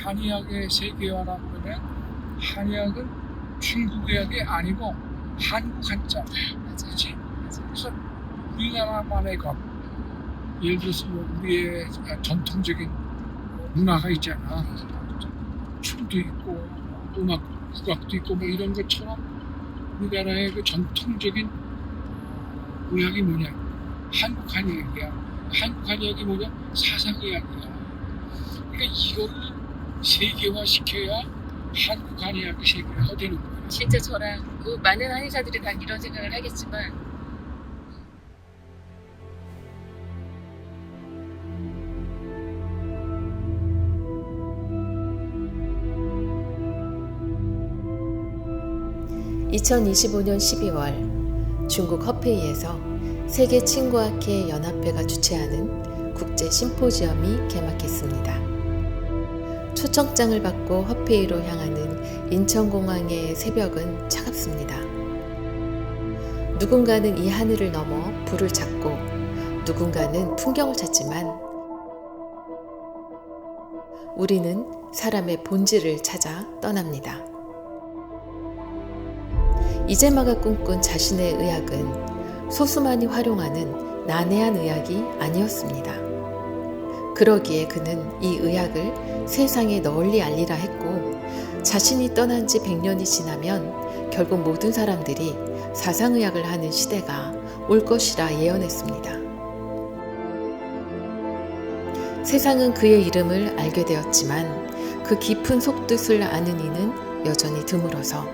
한의학의 세계화라고 그러면 한의학은 중국 의학이 아니고 한국 한자, 그렇지? 그래서 우리나라만의 것, 예를 들어서 뭐 우리의 전통적인 문화가 있잖아. 춤도 있고 음악, 국악도 있고 뭐 이런 것처럼 우리나라의 그 전통적인 의학이 뭐냐? 한국 한의학이야. 한국 한의학이 뭐냐? 사상의학이야. 그러니까 이거를 세계화 시켜야 한국 한의학이 세계화가 되는 거예요. 진짜 저랑 많은 한의사들이 다 이런 생각을 하겠지만 (2025년 12월) 중국 허페이에서 세계 친구학회 연합회가 주최하는 국제 심포지엄이 개막했습니다. 초청장을 받고 허페이로 향하는 인천공항의 새벽은 차갑습니다. 누군가는 이 하늘을 넘어 불을 찾고 누군가는 풍경을 찾지만 우리는 사람의 본질을 찾아 떠납니다. 이재마가 꿈꾼 자신의 의학은 소수만이 활용하는 난해한 의학이 아니었습니다. 그러기에 그는 이 의학을 세상에 널리 알리라 했고 자신이 떠난 지 100년이 지나면 결국 모든 사람들이 사상의학을 하는 시대가 올 것이라 예언했습니다. 세상은 그의 이름을 알게 되었지만 그 깊은 속뜻을 아는 이는 여전히 드물어서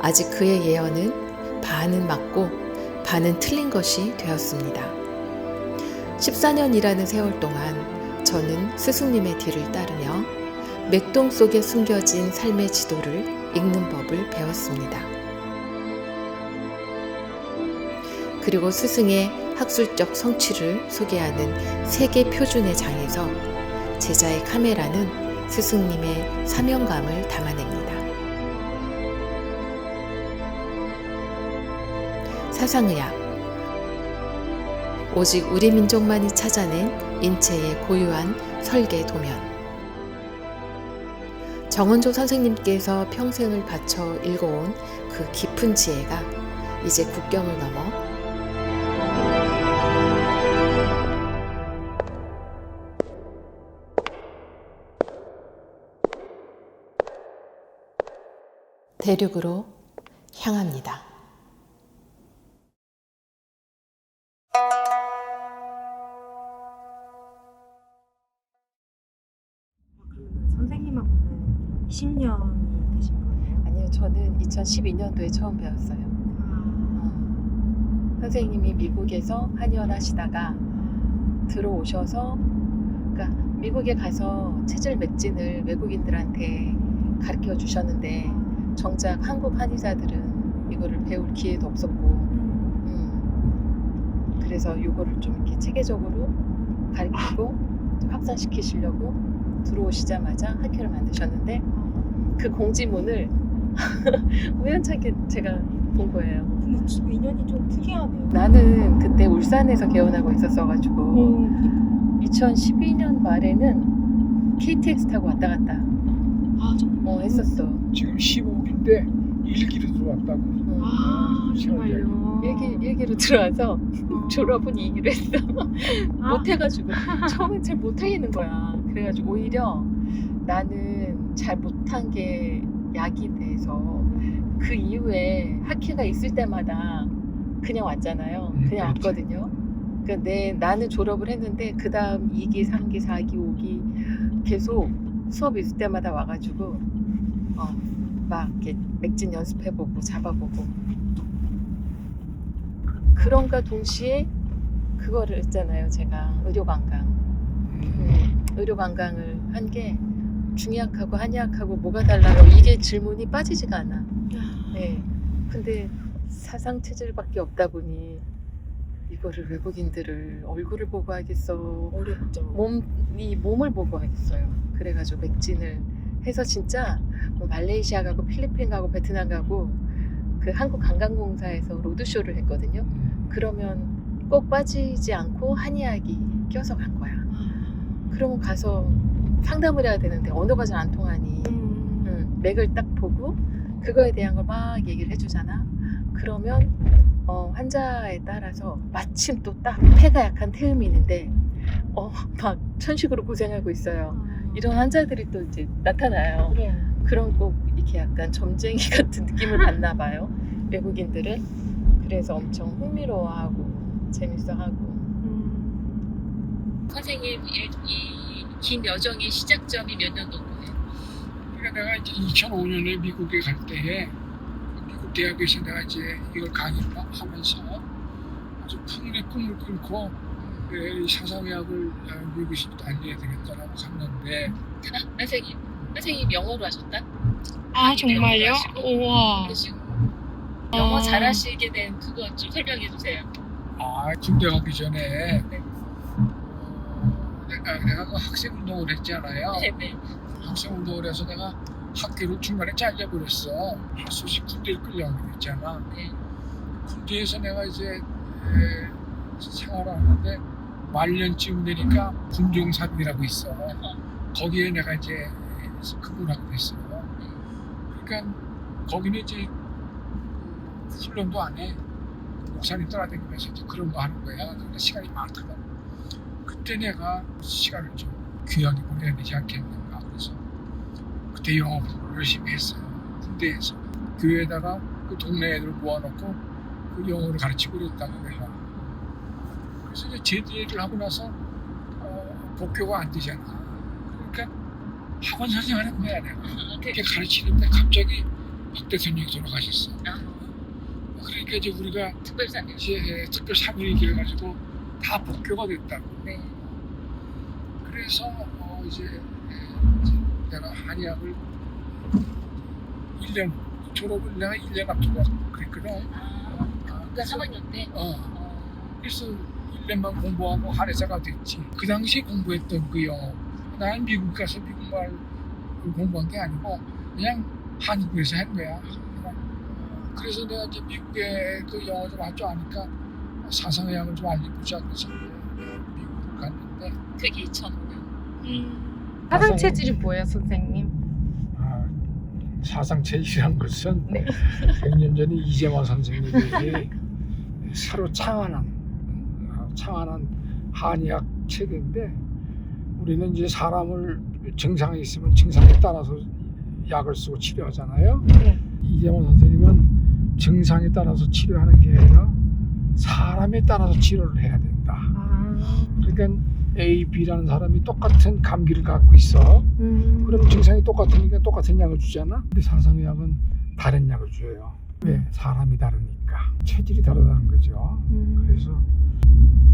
아직 그의 예언은 반은 맞고 반은 틀린 것이 되었습니다. 14년이라는 세월 동안 저는 스승님의 뒤를 따르며 맥동 속에 숨겨진 삶의 지도를 읽는 법을 배웠습니다. 그리고 스승의 학술적 성취를 소개하는 세계 표준의 장에서 제자의 카메라는 스승님의 사명감을 담아냅니다. 사상의학, 오직 우리 민족만이 찾아낸 인체의 고유한 설계 도면. 정은조 선생님께서 평생을 바쳐 읽어온 그 깊은 지혜가 이제 국경을 넘어 대륙으로 향합니다. 선생님하고는 20년이 되신 거예요? 아니요, 저는 2012년도에 처음 배웠어요. 선생님이 미국에서 한의원 하시다가 들어오셔서, 그러니까 미국에 가서 체질 맥진을 외국인들한테 가르쳐 주셨는데 정작 한국 한의사들은 이거를 배울 기회도 없었고, 그래서 이거를 좀 이렇게 체계적으로 가르치고 좀 확산시키시려고 들어오시자마자 학회를 만드셨는데 그 공지문을 우연찮게 제가 본 거예요. 근데 인연이 좀 특이하네요. 나는 그때 울산에서 개원하고 있었어가지고 2012년 말에는 KTX 타고 왔다 갔다 했었어. 지금 15기인데 일기로 들어왔다고. 정말요? 일기로 들어와서 졸업은 2기로 했어. 못해가지고 처음엔 잘 못하겠는 거야. 그래가지고 오히려 나는 잘 못한 게 약이 돼서 그 이후에 학회가 있을 때마다 그냥 왔잖아요. 그냥 왔거든요. 그러니까 나는 졸업을 했는데 그 다음 2기, 3기, 4기, 5기 계속 수업 있을 때마다 와가지고 막 이렇게 맥진 연습해보고 잡아보고 그런가 동시에 그거를 했잖아요. 제가 의료관광 의료관광을 한 게 중의학하고 한의학하고 뭐가 달라요? 이게 질문이 빠지지가 않아. 네. 근데 사상체질밖에 없다 보니 이거를 외국인들을 얼굴을 보고 하겠어. 어렵죠. 몸을 보고 하겠어요. 그래가지고 맥진을 해서 진짜 뭐 말레이시아 가고 필리핀 가고 베트남 가고 그 한국관광공사에서 로드쇼를 했거든요. 그러면 꼭 빠지지 않고 한의학이 껴서 간 거야. 그러면 가서 상담을 해야 되는데 언어가 잘 안 통하니 맥을 딱 보고 그거에 대한 걸 막 얘기를 해주잖아. 그러면 환자에 따라서 마침 또 딱 폐가 약한 태음이 있는데 막 천식으로 고생하고 있어요. 이런 환자들이 또 이제 나타나요. 그래. 그럼 꼭 이렇게 약간 점쟁이 같은 느낌을 받나 봐요. 외국인들은. 그래서 엄청 흥미로워하고 재밌어하고. 선생님 이 긴 여정의 시작점이 몇 년도고요? 그러니까 내가 이제 2005년에 미국에 갈 때에 미국 대학에서 내가 이제 이걸 강의를 하면서 아주 풍의 꿈을 끊고 이 사상의학을 미국에서 알려야 되겠다라고 갔는데 선생님 영어로 하셨다? 아 정말요? 우와. 그러시고 영어 잘하시게 된 그거 좀 설명해 주세요. 군대 가기 전에 네. 내가 그 학생 운동을 했잖아요. 네네. 학생 운동을 해서 내가 학교를 중간에 잘려버렸어. 소식 군대를 끌려가게 됐잖아. 네. 군대에서 내가 이제 생활을 하는데 말년쯤 되니까 군종사병이라고 있어. 거기에 내가 이제 근무하게 됐어요. 그러니까 거기는 이제 훈련도 안 해. 목사님 따라다니면서 이제 그런 거 하는 거야. 그러니까 시간이 많거든. 그때 내가 시간을 좀 귀하게 보내야 되지 않겠는가. 그래서 그때 영어 공부를 열심히 했어요. 군대에서. 교회에다가 그 동네 애들 모아놓고 그 영어를 가르치고 그랬다고 내가. 그래서 이제 제대를 하고 나서 복교가 안 되잖아. 그러니까 학원 선생 하는 거야 내가. 그렇게 가르치는데 갑자기 박 대통령이 돌아가셨어. 그러니까 이제 우리가 특별사님. 이제 특별 3일이 돼가지고 다 복교가 됐다고. 네. 그래서 이제 내가 한의학을 1년 졸업을 내가 1년 앞두고 그랬거든. 그러니까 3학년 때. 그래서 1년만 공부하고 한의사가 됐지. 그 당시 공부했던 그 영어. 나는 미국 가서 미국말 공부한 게 아니고 그냥 한국에서 한 거야. 그래서 내가 이제 미국에 그 영어 좀 할 줄 아니까 사상의학을 좀 알려보자. 그래서 미국을 갔는데. 그게 2005년. 사상 체질이 뭐예요, 선생님? 사상체질이란 것은 네. 100년 전에 이재만 선생님이 새로 창안한 한의학 체계인데 우리는 이제 사람을 증상이 있으면 증상에 따라서 약을 쓰고 치료하잖아요. 네. 이재만 선생님은 증상에 따라서 치료하는 게 아니라 사람에 따라서 치료를 해야 된다. 그러니까 A, B라는 사람이 똑같은 감기를 갖고 있어. 그럼 증상이 똑같으니까 똑같은 약을 주잖아. 근데 사상의학은 다른 약을 줘요. 왜? 사람이 다르니까. 체질이 다르다는 거죠. 그래서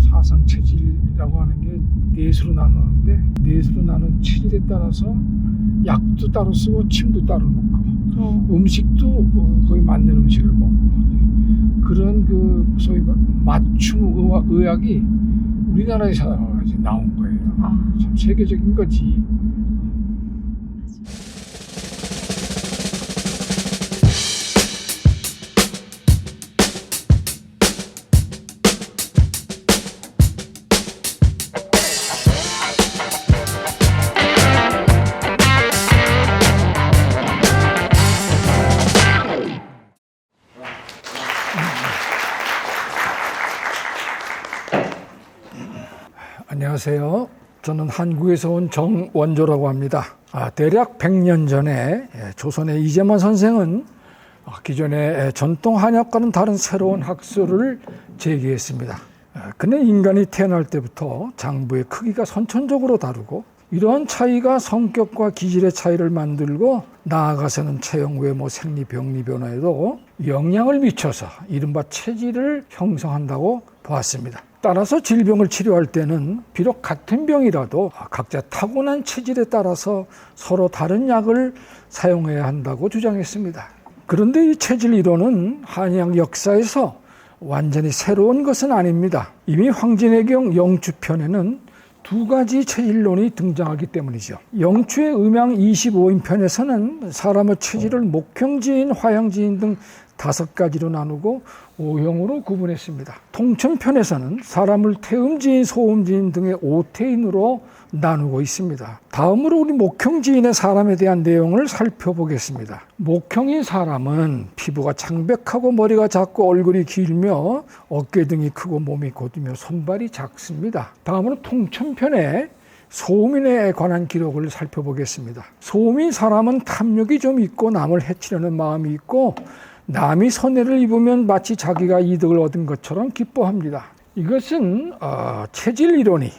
사상체질이라고 하는 게 넷으로 나누는데 넷으로 나눈 체질에 따라서 약도 따로 쓰고 침도 따로 넣고 음식도 거의 맞는 음식을 먹고 그런 그 소위 맞춤 의학이 우리나라에서 나온 거예요. 참 세계적인 거지. 안녕하세요. 저는 한국에서 온 정원조라고 합니다. 대략 100년 전에 조선의 이재만 선생은 기존의 전통 한의학과는 다른 새로운 학설을 제기했습니다. 그는 인간이 태어날 때부터 장부의 크기가 선천적으로 다르고 이러한 차이가 성격과 기질의 차이를 만들고 나아가서는 체형, 외모, 생리, 병리 변화에도 영향을 미쳐서 이른바 체질을 형성한다고 보았습니다. 따라서 질병을 치료할 때는 비록 같은 병이라도 각자 타고난 체질에 따라서 서로 다른 약을 사용해야 한다고 주장했습니다. 그런데 이 체질 이론은 한의학 역사에서 완전히 새로운 것은 아닙니다. 이미 황진해경 영추편에는 두 가지 체질론이 등장하기 때문이죠. 영추의 음양 25인 편에서는 사람의 체질을 목형지인, 화형지인 등 5가지로 나누고 O형으로 구분했습니다. 통천편에서는 사람을 태음지인, 소음지인 등의 5태인으로 나누고 있습니다. 다음으로 우리 목형지인의 사람에 대한 내용을 살펴보겠습니다. 목형인 사람은 피부가 창백하고 머리가 작고 얼굴이 길며 어깨 등이 크고 몸이 곧이며 손발이 작습니다. 다음으로 통천편에 소민에 관한 기록을 살펴보겠습니다. 소민 사람은 탐욕이 좀 있고 남을 해치려는 마음이 있고 남이 손해를 입으면 마치 자기가 이득을 얻은 것처럼 기뻐합니다. 이것은 체질 이론이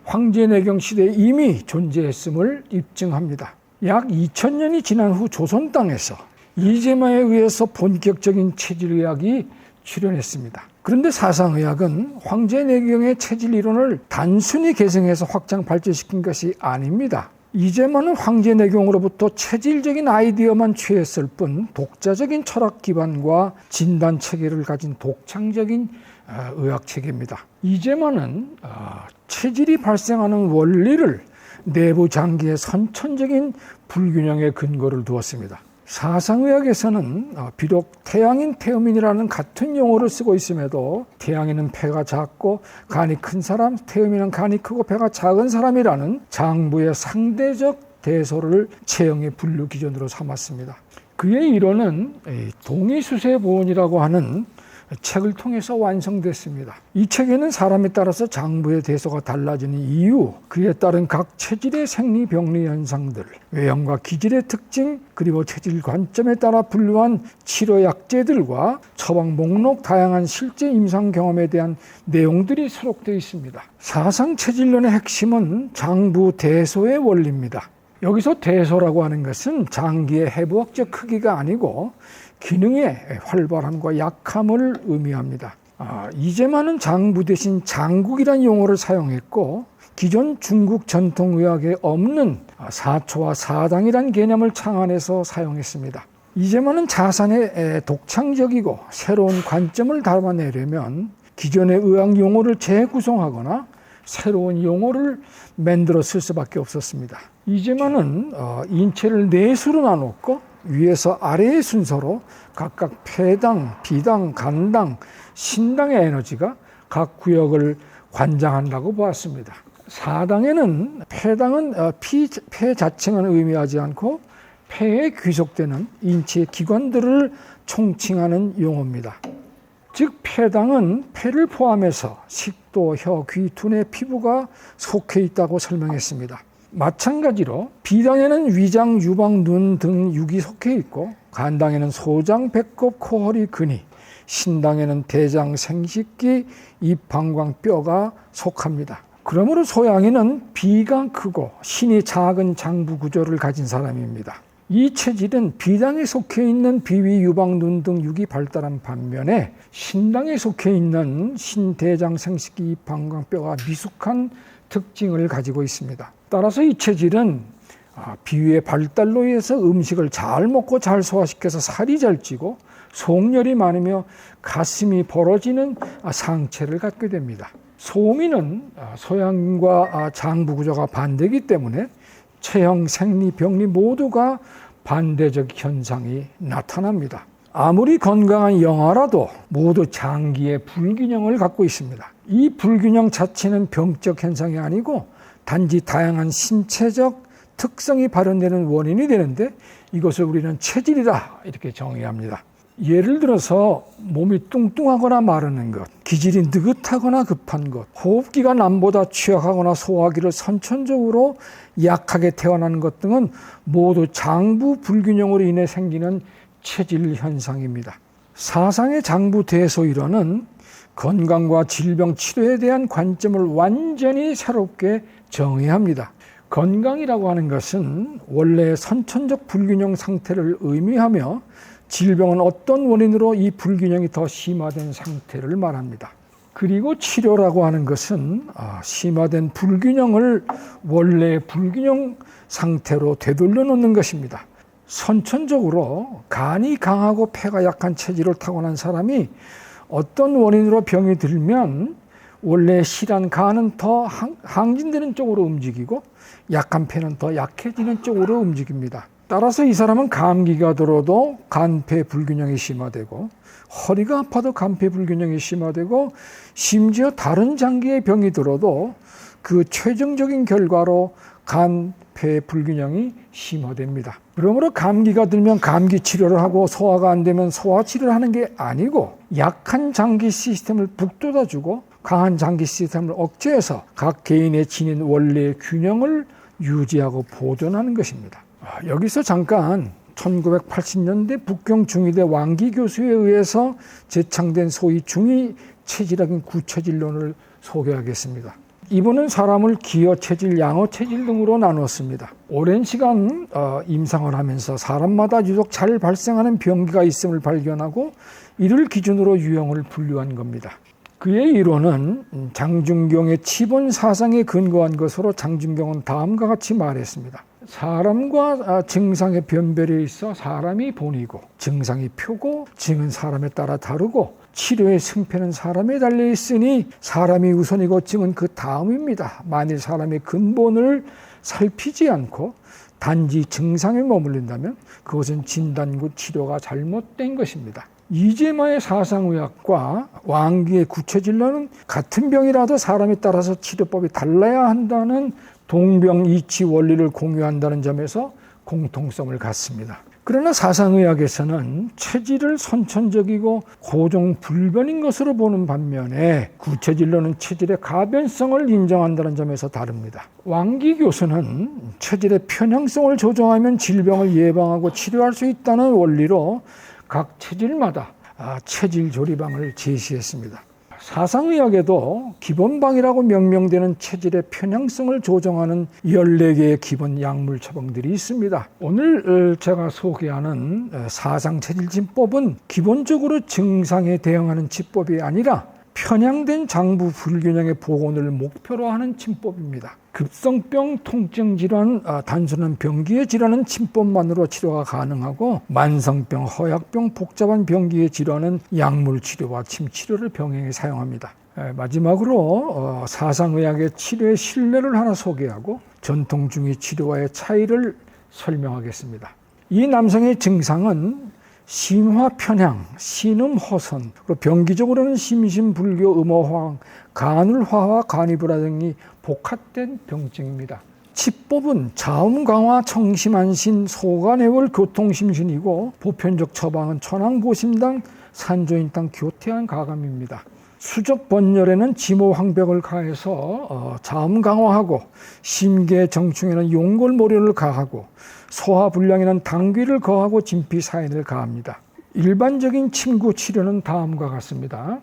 황제내경 시대에 이미 존재했음을 입증합니다. 약 2000년이 지난 후 조선 땅에서 이재만에 의해서 본격적인 체질의학이 출현했습니다. 그런데 사상의학은 황제내경의 체질 이론을 단순히 계승해서 확장 발전시킨 것이 아닙니다. 이재만은 황제내경으로부터 체질적인 아이디어만 취했을 뿐 독자적인 철학 기반과 진단 체계를 가진 독창적인 의학 체계입니다. 이재만은 체질이 발생하는 원리를 내부 장기의 선천적인 불균형에 근거를 두었습니다. 사상의학에서는 비록 태양인 태음인이라는 같은 용어를 쓰고 있음에도 태양인은 폐가 작고 간이 큰 사람, 태음인은 간이 크고 폐가 작은 사람이라는 장부의 상대적 대소를 체형의 분류 기준으로 삼았습니다. 그의 이론은 동의수세보원이라고 하는 책을 통해서 완성됐습니다. 이 책에는 사람에 따라서 장부의 대소가 달라지는 이유, 그에 따른 각 체질의 생리, 병리 현상들, 외형과 기질의 특징, 그리고 체질 관점에 따라 분류한 치료 약제들과 처방 목록, 다양한 실제 임상 경험에 대한 내용들이 수록되어 있습니다. 사상 체질론의 핵심은 장부 대소의 원리입니다. 여기서 대소라고 하는 것은 장기의 해부학적 크기가 아니고 기능의 활발함과 약함을 의미합니다. 이재만은 장부 대신 장국이라는 용어를 사용했고 기존 중국 전통의학에 없는 사초와 사당이라는 개념을 창안해서 사용했습니다. 이재만은 자산의 독창적이고 새로운 관점을 담아내려면 기존의 의학 용어를 재구성하거나 새로운 용어를 만들어 쓸 수밖에 없었습니다. 이재만은 인체를 네 수로 나눴고 위에서 아래의 순서로 각각 폐당, 비당, 간당, 신당의 에너지가 각 구역을 관장한다고 보았습니다. 사당에는 폐당은 폐 자체는 의미하지 않고 폐에 귀속되는 인체의 기관들을 총칭하는 용어입니다. 즉 폐당은 폐를 포함해서 식도, 혀, 귀, 두뇌, 피부가 속해 있다고 설명했습니다. 마찬가지로 비당에는 위장, 유방, 눈 등 육이 속해 있고 간당에는 소장, 배꼽, 코, 허리, 근위, 신당에는 대장, 생식기, 입, 방광, 뼈가 속합니다. 그러므로 소양이는 비가 크고 신이 작은 장부 구조를 가진 사람입니다. 이 체질은 비당에 속해 있는 비위, 유방, 눈 등 육이 발달한 반면에 신당에 속해 있는 신, 대장, 생식기, 입, 방광, 뼈가 미숙한 특징을 가지고 있습니다. 따라서 이 체질은 비위의 발달로 인해서 음식을 잘 먹고 잘 소화시켜서 살이 잘 찌고 속열이 많으며 가슴이 벌어지는 상체를 갖게 됩니다. 소민은 소양과 장부 구조가 반대이기 때문에 체형, 생리, 병리 모두가 반대적 현상이 나타납니다. 아무리 건강한 영아라도 모두 장기의 불균형을 갖고 있습니다. 이 불균형 자체는 병적 현상이 아니고 단지 다양한 신체적 특성이 발현되는 원인이 되는데 이것을 우리는 체질이다 이렇게 정의합니다. 예를 들어서 몸이 뚱뚱하거나 마르는 것, 기질이 느긋하거나 급한 것, 호흡기가 남보다 취약하거나 소화기를 선천적으로 약하게 태어나는 것 등은 모두 장부 불균형으로 인해 생기는 체질 현상입니다. 사상의 장부 대소 이론은 건강과 질병 치료에 대한 관점을 완전히 새롭게 정의합니다. 건강이라고 하는 것은 원래의 선천적 불균형 상태를 의미하며 질병은 어떤 원인으로 이 불균형이 더 심화된 상태를 말합니다. 그리고 치료라고 하는 것은 심화된 불균형을 원래의 불균형 상태로 되돌려 놓는 것입니다. 선천적으로 간이 강하고 폐가 약한 체질을 타고난 사람이 어떤 원인으로 병이 들면 원래 실한 간은 더 항진되는 쪽으로 움직이고 약한 폐는 더 약해지는 쪽으로 움직입니다. 따라서 이 사람은 감기가 들어도 간폐 불균형이 심화되고 허리가 아파도 간폐 불균형이 심화되고 심지어 다른 장기의 병이 들어도 그 최종적인 결과로 간, 폐 불균형이 심화됩니다. 그러므로 감기가 들면 감기 치료를 하고 소화가 안 되면 소화 치료를 하는 게 아니고 약한 장기 시스템을 북돋아주고 강한 장기 시스템을 억제해서 각 개인의 지닌 원리의 균형을 유지하고 보존하는 것입니다. 여기서 잠깐 1980년대 북경 중의대 왕기 교수에 의해서 제창된 소위 중의 체질학인 구체질론을 소개하겠습니다. 이분은 사람을 기어 체질, 양어 체질 등으로 나눴습니다. 오랜 시간 임상을 하면서 사람마다 유독 잘 발생하는 병기가 있음을 발견하고 이를 기준으로 유형을 분류한 겁니다. 그의 이론은 장준경의 치본 사상에 근거한 것으로 장준경은 다음과 같이 말했습니다. 사람과 증상의 변별에 있어 사람이 본이고 증상이 표고 증은 사람에 따라 다르고 치료의 승패는 사람에 달려 있으니 사람이 우선이고 증은 그 다음입니다. 만일 사람의 근본을 살피지 않고 단지 증상에 머물른다면 그것은 진단구 치료가 잘못된 것입니다. 이재마의 사상의학과 왕기의 구체질론은 같은 병이라도 사람에 따라서 치료법이 달라야 한다는 동병이치 원리를 공유한다는 점에서 공통성을 갖습니다. 그러나 사상의학에서는 체질을 선천적이고 고정불변인 것으로 보는 반면에 구체질론은 체질의 가변성을 인정한다는 점에서 다릅니다. 왕기 교수는 체질의 편향성을 조정하면 질병을 예방하고 치료할 수 있다는 원리로 각 체질마다 체질 조리방을 제시했습니다. 사상의학에도 기본방이라고 명명되는 체질의 편향성을 조정하는 14개의 기본 약물 처방들이 있습니다. 오늘 제가 소개하는 사상체질진법은 기본적으로 증상에 대응하는 치법이 아니라 편향된 장부 불균형의 복원을 목표로 하는 침법입니다. 급성병, 통증 질환, 단순한 병기의 질환은 침법만으로 치료가 가능하고 만성병, 허약병, 복잡한 병기의 질환은 약물 치료와 침 치료를 병행해 사용합니다. 마지막으로 사상의학의 치료의 신뢰를 하나 소개하고 전통 중의 치료와의 차이를 설명하겠습니다. 이 남성의 증상은 신화 편향, 신음 허선, 그리고 병기적으로는 심신불교, 음어황, 간울화와 간이불화 등이 복합된 병증입니다. 치법은 자음 강화, 청심안신, 소간해월, 교통심신이고 보편적 처방은 천황보심당, 산조인당, 교태한 가감입니다. 수적 번열에는 지모황벽을 가해서 자음 강화하고 심계 정충에는 용골모료를 가하고 소화불량에는 당귀를 거하고 진피사인을 가합니다. 일반적인 침구 치료는 다음과 같습니다.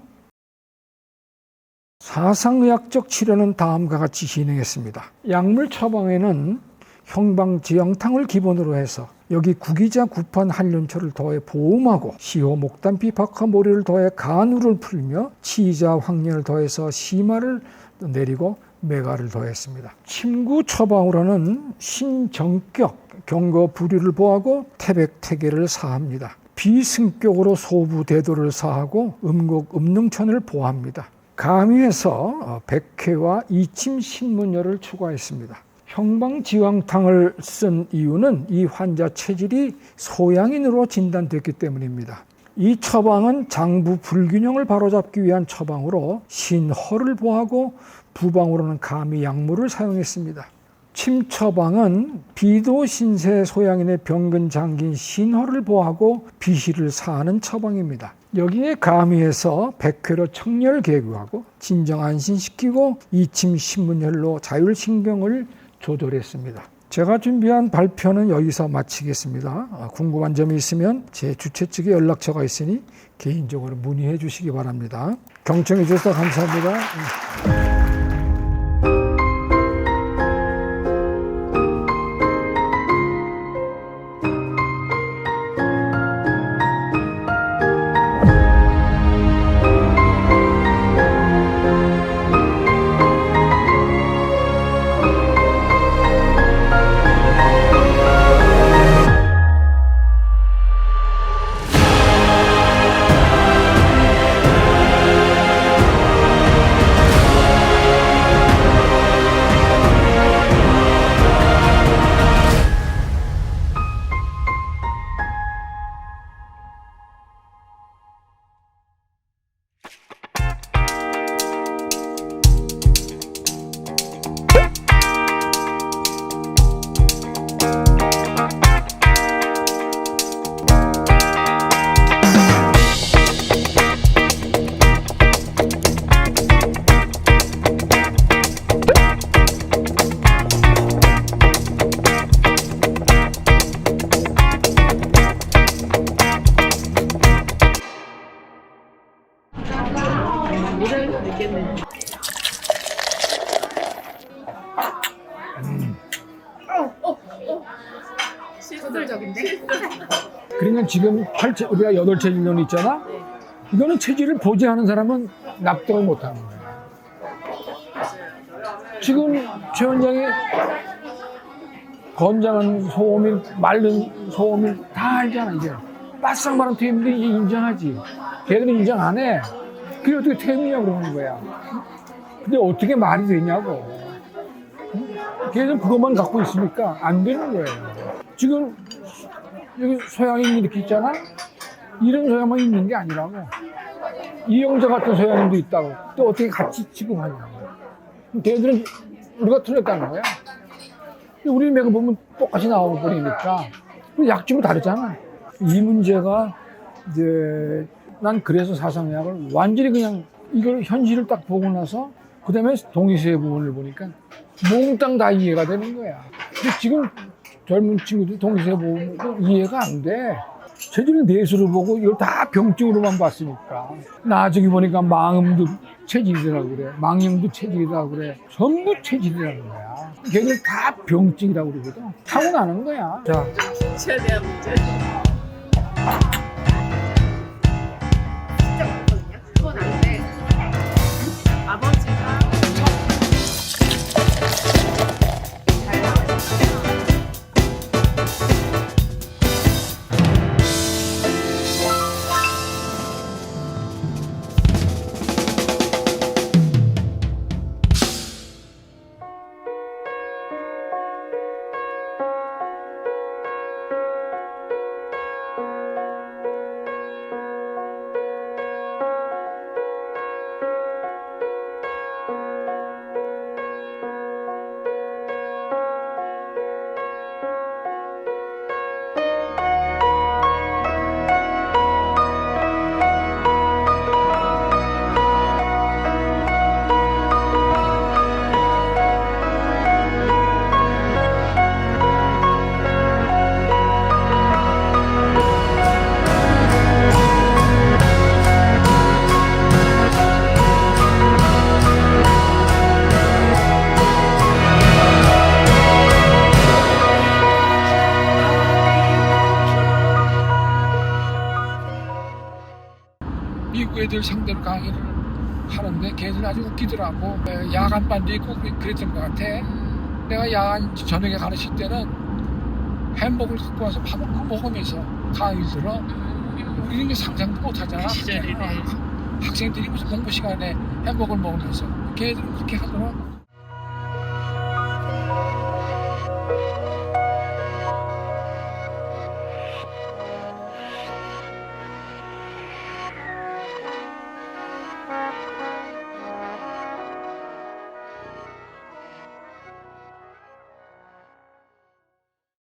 사상의학적 치료는 다음과 같이 진행했습니다. 약물 처방에는 형방지형탕을 기본으로 해서 여기 구기자, 구판, 한륜초를 더해 보음하고 시호, 목단피, 박하모리를 더해 간우를 풀며 치자, 황련을 더해서 시마를 내리고 메가를 더했습니다. 침구 처방으로는 신정격, 경거, 부류를 보하고 태백, 태계를 사합니다. 비승격으로 소부, 대도를 사하고 음곡, 음능천을 보합니다. 가미에서 백회와 이침, 신문열을 추가했습니다. 형방지황탕을 쓴 이유는 이 환자 체질이 소양인으로 진단됐기 때문입니다. 이 처방은 장부 불균형을 바로잡기 위한 처방으로 신허를 보하고 부방으로는 감히 약물을 사용했습니다. 침 처방은 비도신세 소양인의 병근 장긴 신허를 보하고 비시를 사하는 처방입니다. 여기에 가미해서 백회로 청열 개교하고 진정 안신시키고 이침 신문혈로 자율신경을 조절했습니다. 제가 준비한 발표는 여기서 마치겠습니다. 궁금한 점이 있으면 제 주최 측에 연락처가 있으니 개인적으로 문의해 주시기 바랍니다. 경청해 주셔서 감사합니다. 학술적인데? 그러니까 지금 우리가 8체질론 있잖아. 이거는 체질을 보지하는 사람은 납득을 못하는 거야. 지금 최 원장이 건장한 소음인, 마른 소음인 다 알잖아, 이제. 바싹 마른 퇴임들이 이제 인정하지. 걔들은 인정 안 해. 그게 어떻게 퇴임이냐고 그러는 거야. 근데 어떻게 말이 되냐고. 걔들은 그것만 갖고 있으니까 안 되는 거예요. 지금 여기 소양인 이렇게 있잖아? 이런 소양만 있는 게 아니라고. 이영자 같은 소양인도 있다고. 또 어떻게 같이 취급하냐고. 걔들은 우리가 틀렸다는 거야. 우리 맥을 보면 똑같이 나와버리니까 약점이 다르잖아. 이 문제가 이제 난 그래서 사상의학을 완전히 그냥 이걸 현실을 딱 보고 나서 그 다음에 동의서의 부분을 보니까 몽땅 다 이해가 되는 거야. 근데 지금 젊은 친구들 동의서의 부분 이해가 안 돼. 체질은 뇌수로 보고 이걸 다 병증으로만 봤으니까. 나중에 보니까 마음도 체질이라고 그래. 망령도 체질이라고 그래. 전부 체질이라는 거야. 걔들 다 병증이라고 그러거든. 타고나는 거야. 자, 진짜 대한 문제. 진짜 많거든요? 그건 안 돼. 아버지가 잘 나왔어요. 미국 애들 상대로 강의를 하는데 걔들 아주 웃기더라고. 야간반도 있고 그랬던 것 같아. 내가 야간 저녁에 가르칠 때는 햄버거를 갖고 와서 밥을 먹으면서 강의를 들어. 우리는 이게 상상도 못 하잖아. 그 시절에는. 학생들이 무슨 공부 시간에 햄버거를 먹으면서 걔들은 그렇게 하더라.